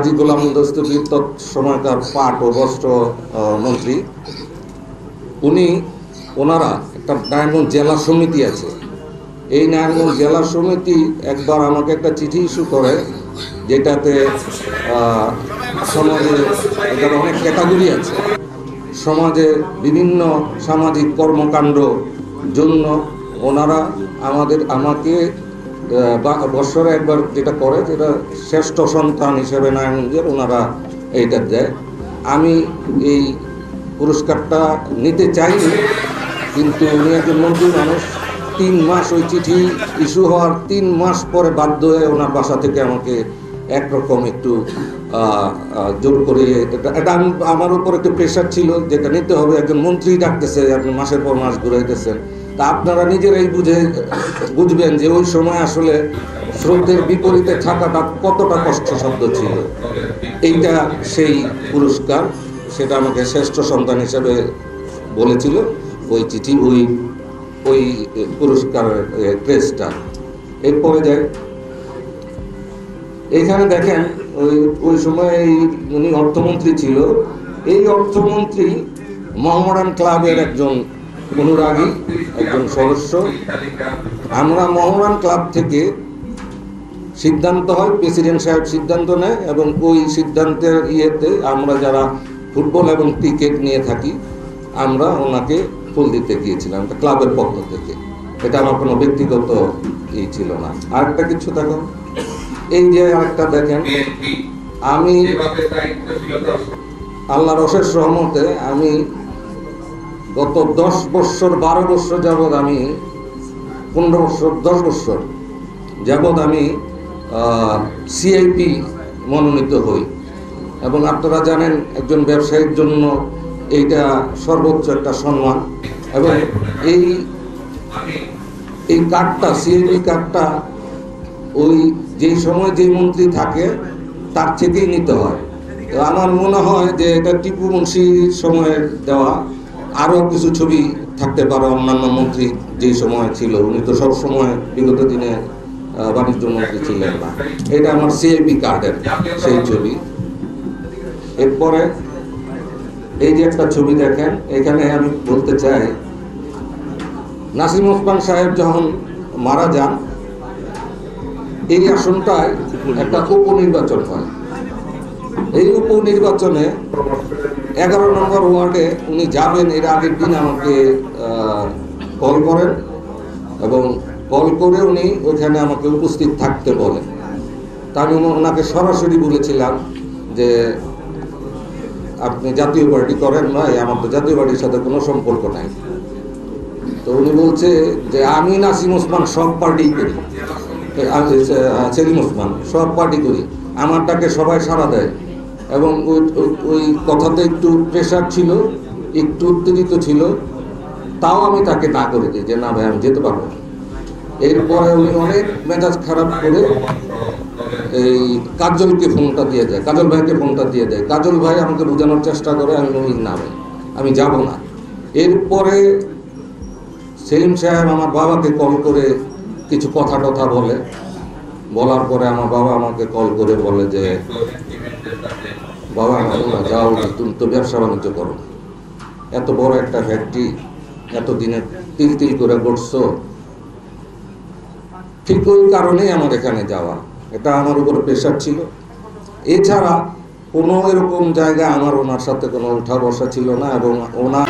হাজী গোলাম দস্তগীর সময়কার পাট ও বস্ত্র মন্ত্রী, ওনারা একটা নারায়ণগঞ্জ জেলা সমিতি আছে। এই নারায়ণগঞ্জ জেলা সমিতি একবার আমাকে একটা চিঠি ইস্যু করে, যেটাতে সমাজে এটার অনেক ক্যাটাগরি আছে। সমাজে বিভিন্ন সামাজিক কর্মকাণ্ড জন্য ওনারা আমাকে বৎসরে একবার যেটা করে, যেটা শ্রেষ্ঠ সন্তান হিসেবে নারায়ণগঞ্জের ওনারা এইটা দেয়। আমি এই পুরস্কারটা নিতে চাইনি, কিন্তু উনি একজন মন্ত্রী মানুষ। 3 মাস ওই চিঠি ইস্যু হওয়ার 3 মাস পরে বাধ্য হয়ে ওনার বাসা থেকে আমাকে একরকম একটু জোর করে, এটা আমার উপর একটু প্রেশার ছিল, যেটা নিতে হবে। একজন মন্ত্রী ডাকতেছে, আপনি মাসের পর মাস ঘুরাইতেছেন। তা আপনারা নিজেরাই বুঝবেন যে ওই সময় আসলে স্রোতের বিপরীতে থাকাটা কতটা কষ্টসাধ্য ছিল। এইটা সেই পুরস্কার, সেটা আমাকে শ্রেষ্ঠ সন্তান হিসেবে বলেছিল ওই চিঠি, ওই পুরস্কার ক্রেজটা। এরপরে যাই, এইখানে দেখেন ওই সময় উনি অর্থমন্ত্রী ছিল। এই অর্থমন্ত্রী মোহামেডান ক্লাবের একজন অনুরাগী, একজন সদস্য। আমরা মোহামেডান ক্লাব থেকে সিদ্ধান্ত হয়, প্রেসিডেন্ট সাহেব সিদ্ধান্ত নেয়, এবং ওই সিদ্ধান্তের ইয়েতে আমরা যারা ফুটবল এবং ক্রিকেট নিয়ে থাকি, আমরা ওনাকে ফুল দিতে গিয়েছিলাম ক্লাবের পক্ষ থেকে। এটা আমার কোনো ব্যক্তিগত ছিল না। আরেকটা কিছু দেখো, এই যে আরেকটা দেখেন, আমি আল্লাহর অশেষ রহমতে আমি গত 10 বছর 12 বছর যাবৎ, আমি 15 বছর 10 বছর যাবৎ আমি সিআইপি মনোনীত হই। এবং আপনারা জানেন একজন ব্যবসায়ীর জন্য এইটা সর্বোচ্চ একটা সম্মান। এবং এই কার্ডটা, সিআইপি কার্ডটা, ওই যেই সময় যেই মন্ত্রী থাকে তার থেকেই নিতে হয়। তো আমার মনে হয় যে এটা টিপু মুন্সির সময়ের দেওয়া। আরও কিছু ছবি থাকতে পারে অন্যান্য মন্ত্রী যেই সময় ছিল। উনি তো সব সময় বিগত দিনে বাণিজ্য মন্ত্রী ছিলেন না। এটা আমার সিআইপি কার্ডের সেই ছবি। এরপরে এই যে একটা ছবি দেখেন, এখানে আমি বলতে চাই, নাসিম ওসমান সাহেব যখন মারা যান, এই আসনটায় একটা উপনির্বাচন হয়। এই উপনির্বাচনে 11 নম্বর ওয়ার্ডে উনি যাবেন, এর আগের দিন আমাকে কল করেন, এবং কল করে উনি ওখানে আমাকে উপস্থিত থাকতে বলেন। তা আমি ওনাকে সরাসরি বলেছিলাম যে আপনি জাতীয় পার্টি করেন নয়, আমার তো জাতীয় পার্টির সাথে কোনো সম্পর্ক নাই। তো উনি বলছে যে আমি নাসিম ওসমান সব পার্টি করি, সেলিম ওসমান সব পার্টি করি, আমারটাকে সবাই সাড়া দেয়। এবং ওই কথাতে একটু প্রেশার ছিল, একটু উত্তেজিত ছিল। তাও আমি তাকে না করে দিই যে না ভাই, আমি যেতে পারবো না। এরপরে উনি অনেক মেজাজ খারাপ করে এই কাজলকে ফোনটা দিয়ে দেয়, কাজল ভাইকে ফোনটা দিয়ে দেয়। কাজল ভাই আমাকে বোঝানোর চেষ্টা করে, আমি বলি না ভাই, আমি যাব না। এরপরে সেলিম সাহেব আমার বাবাকে কল করে কিছু কথা বলার পরে আমার বাবা আমাকে কল করে বলে যে বাবা, যাও, তুমি তো ব্যবসা বাণিজ্য করো, এত বড় একটা ফ্যাক্টরি, এতদিনে তিল করে গড়ছো। ঠিক ওই কারণেই আমার এখানে যাওয়া। এটা আমার উপরে প্রেশার ছিল। এছাড়া কোনো এরকম জায়গায় আমার ওনার সাথে কোনো উঠা বসা ছিল না। এবং ওনার